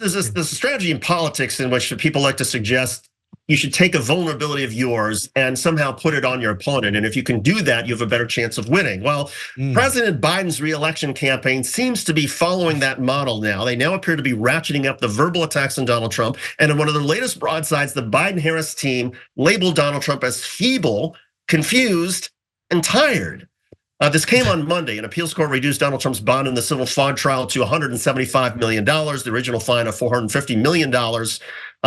there's this strategy in politics in which people like to suggest you should take a vulnerability of yours and somehow put it on your opponent. And if you can do that, you have a better chance of winning. Well, President Biden's reelection campaign seems to be following that model now. They now appear to be ratcheting up the verbal attacks on Donald Trump. And in one of their latest broadsides, the Biden-Harris team labeled Donald Trump as feeble, confused, and tired. This came on Monday. An appeals court reduced Donald Trump's bond in the civil fraud trial to $175 million. The original fine of $450 million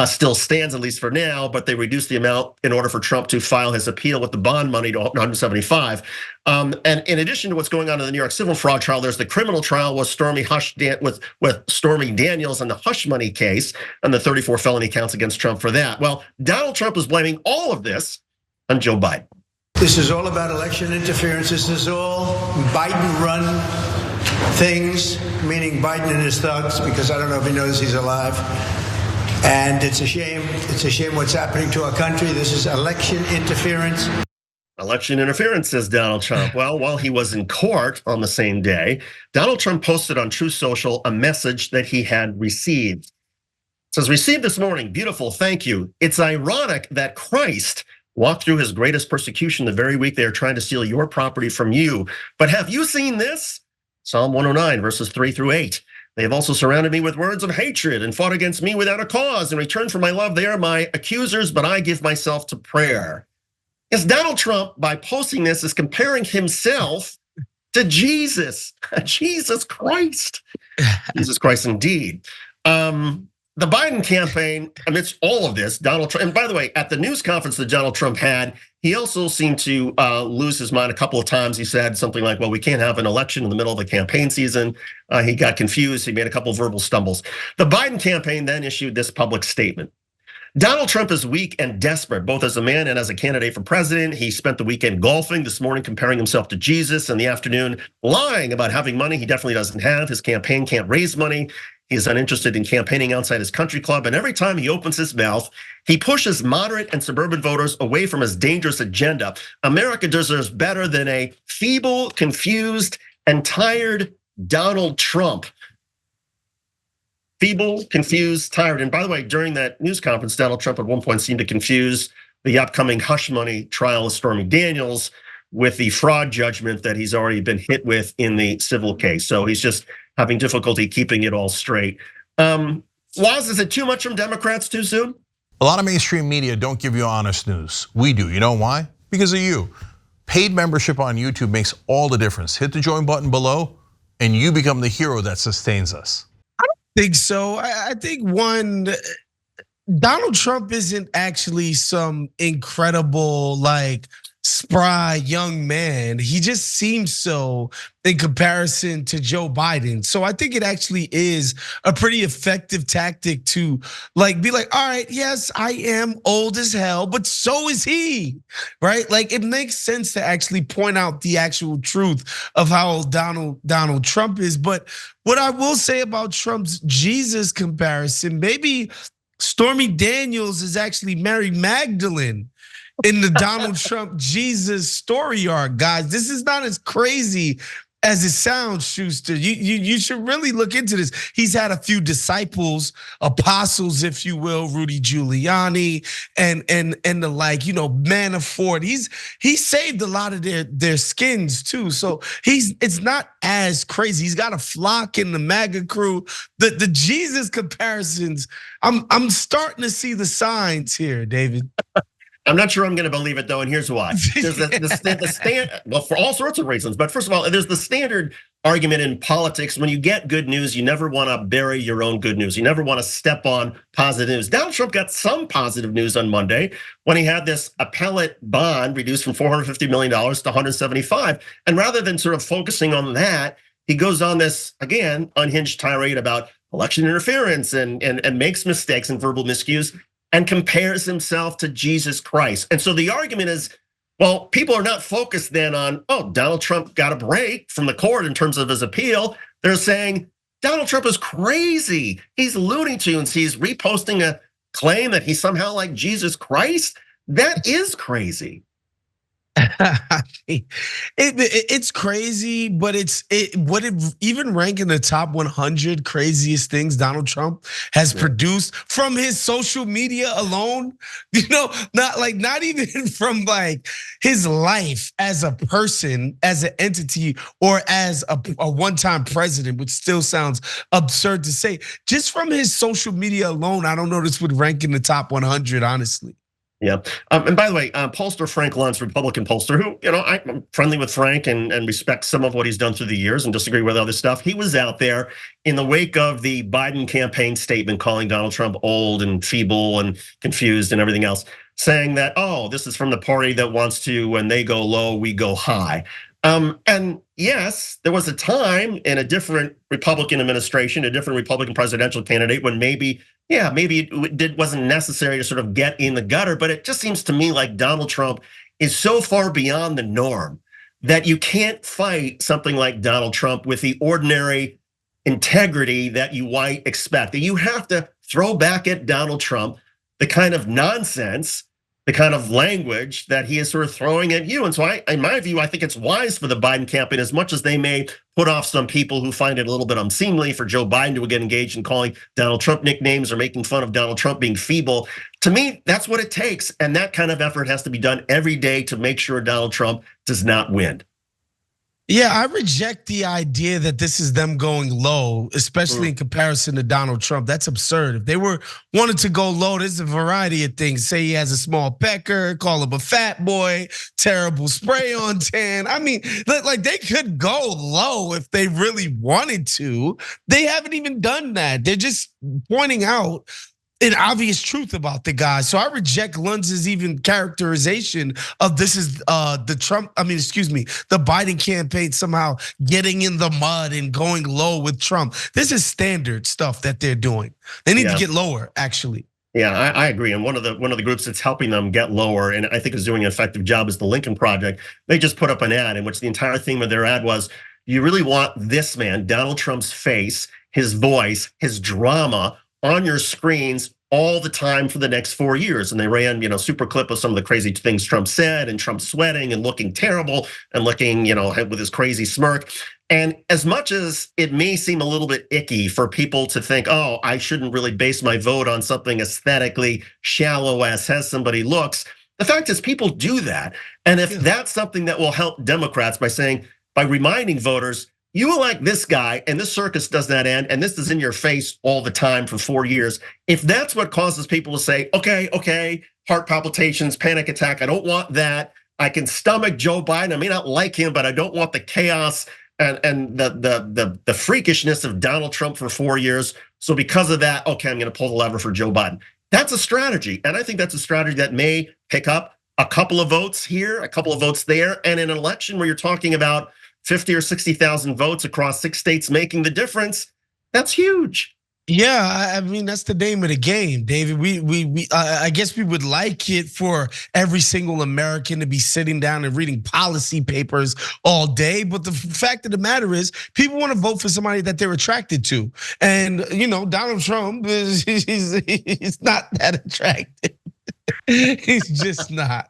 still stands, at least for now, but they reduced the amount in order for Trump to file his appeal with the bond money to 175. And in addition to what's going on in the New York civil fraud trial, there's the criminal trial with Stormy Daniels and the hush money case and the 34 felony counts against Trump for that. Well, Donald Trump is blaming all of this on Joe Biden. This is all about election interference. This is all Biden-run things, meaning Biden and his thugs, because I don't know if he knows he's alive. And it's a shame. It's a shame what's happening to our country. This is election interference. Election interference, says Donald Trump. Well, while he was in court on the same day, Donald Trump posted on Truth Social a message that he had received. It says, received this morning, beautiful, thank you. It's ironic that Christ walked through his greatest persecution the very week they are trying to steal your property from you. But have you seen this? Psalm 109, verses 3-8. They have also surrounded me with words of hatred and fought against me without a cause. In return for my love, they are my accusers, but I give myself to prayer. Yes, Donald Trump, by posting this, is comparing himself to Jesus, Jesus Christ. Jesus Christ indeed. The Biden campaign, amidst all of this, Donald Trump, and by the way, at the news conference that Donald Trump had, he also seemed to lose his mind a couple of times. He said something like, well, we can't have an election in the middle of the campaign season. He got confused. He made a couple of verbal stumbles. The Biden campaign then issued this public statement. Donald Trump is weak and desperate, both as a man and as a candidate for president. He spent the weekend golfing, this morning comparing himself to Jesus, in the afternoon lying about having money he definitely doesn't have. His campaign can't raise money. He is uninterested in campaigning outside his country club. And every time he opens his mouth, he pushes moderate and suburban voters away from his dangerous agenda. America deserves better than a feeble, confused, and tired Donald Trump. Feeble, confused, tired. And by the way, during that news conference, Donald Trump at one point seemed to confuse the upcoming hush money trial of Stormy Daniels with the fraud judgment that he's already been hit with in the civil case. So he's just having difficulty keeping it all straight. Waz, is it too much from Democrats too soon? A lot of mainstream media don't give you honest news. We do. You know why? Because of you. Paid membership on YouTube makes all the difference. Hit the join button below and you become the hero that sustains us. I don't think so. I think one, Donald Trump isn't actually some incredible, like, spry young man. He just seems so in comparison to Joe Biden. So I think it actually is a pretty effective tactic to be like, all right, yes, I am old as hell, but so is he, right? Like, it makes sense to actually point out the actual truth of how old Donald Trump is. But what I will say about Trump's Jesus comparison, maybe Stormy Daniels is actually Mary Magdalene in the Donald Trump Jesus story arc, guys. This is not as crazy as it sounds, Schuster. You should really look into this. He's had a few disciples, apostles, if you will, Rudy Giuliani, and the like, Manafort. He saved a lot of their skins too. So it's not as crazy. He's got a flock in the MAGA crew. The Jesus comparisons, I'm starting to see the signs here, David. I'm not sure I'm going to believe it though, and here's why. There's well, for all sorts of reasons. But first of all, there's the standard argument in politics: when you get good news, you never want to bury your own good news. You never want to step on positive news. Donald Trump got some positive news on Monday when he had this appellate bond reduced from $450 million to $175. And rather than sort of focusing on that, he goes on this, again, unhinged tirade about election interference and makes mistakes and verbal miscues, and compares himself to Jesus Christ. And so the argument is, well, people are not focused then on, oh, Donald Trump got a break from the court in terms of his appeal. They're saying Donald Trump is crazy. He's Looney Tunes. He's reposting a claim that he's somehow like Jesus Christ. That is crazy. It's crazy, but would it even rank in the top 100 craziest things Donald Trump has produced from his social media alone? Not even from like his life as a person, as an entity, or as a one-time president, which still sounds absurd to say. Just from his social media alone, I don't know this would rank in the top 100, honestly. Yeah. And by the way, pollster Frank Luntz, Republican pollster, who, I'm friendly with Frank and respect some of what he's done through the years and disagree with other stuff. He was out there in the wake of the Biden campaign statement calling Donald Trump old and feeble and confused and everything else, saying that, oh, this is from the party that wants to, when they go low, we go high. And yes, there was a time in a different Republican administration, a different Republican presidential candidate, when maybe it wasn't necessary to sort of get in the gutter, but it just seems to me like Donald Trump is so far beyond the norm that you can't fight something like Donald Trump with the ordinary integrity that you might expect. That you have to throw back at Donald Trump the kind of nonsense, the kind of language that he is sort of throwing at you. And so in my view, I think it's wise for the Biden campaign, as much as they may put off some people who find it a little bit unseemly for Joe Biden to get engaged in calling Donald Trump nicknames or making fun of Donald Trump being feeble. To me, that's what it takes. And that kind of effort has to be done every day to make sure Donald Trump does not win. Yeah, I reject the idea that this is them going low, especially in comparison to Donald Trump. That's absurd. If they wanted to go low, there's a variety of things. Say he has a small pecker, call him a fat boy, terrible spray on tan. I mean, like they could go low if they really wanted to. They haven't even done that. They're just pointing out an obvious truth about the guy. So I reject Luntz's even characterization of this is the Biden campaign somehow getting in the mud and going low with Trump. This is standard stuff that they're doing. They need to get lower, actually. Yeah, I agree. And one of the groups that's helping them get lower, and I think is doing an effective job, is the Lincoln Project. They just put up an ad in which the entire theme of their ad was, you really want this man, Donald Trump's face, his voice, his drama on your screens all the time for the next 4 years. And they ran, super clip of some of the crazy things Trump said, and Trump sweating and looking terrible and looking, with his crazy smirk. And as much as it may seem a little bit icky for people to think, oh, I shouldn't really base my vote on something aesthetically shallow as somebody looks, the fact is people do that. And if that's something that will help Democrats by reminding voters, you elect this guy, and this circus does not end, and this is in your face all the time for 4 years. If that's what causes people to say, okay, heart palpitations, panic attack, I don't want that. I can stomach Joe Biden. I may not like him, but I don't want the chaos and the freakishness of Donald Trump for 4 years. So because of that, okay, I'm gonna pull the lever for Joe Biden. That's a strategy, and I think that's a strategy that may pick up a couple of votes here, a couple of votes there, and in an election where you're talking about 50 or 60,000 votes across 6 states making the difference, that's huge. Yeah, I mean, that's the name of the game, David. I guess we would like it for every single American to be sitting down and reading policy papers all day. But the fact of the matter is, people want to vote for somebody that they're attracted to. And, Donald Trump he's not that attractive. He's just not.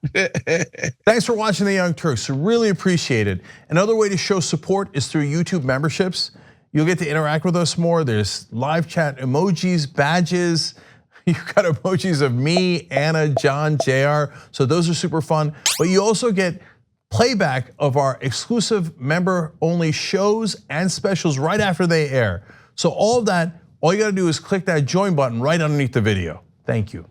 Thanks for watching The Young Turks. Really appreciate it. Another way to show support is through YouTube memberships. You'll get to interact with us more. There's live chat emojis, badges. You've got emojis of me, Anna, John, JR. So those are super fun. But you also get playback of our exclusive member-only shows and specials right after they air. So all of that, all you gotta do is click that join button right underneath the video. Thank you.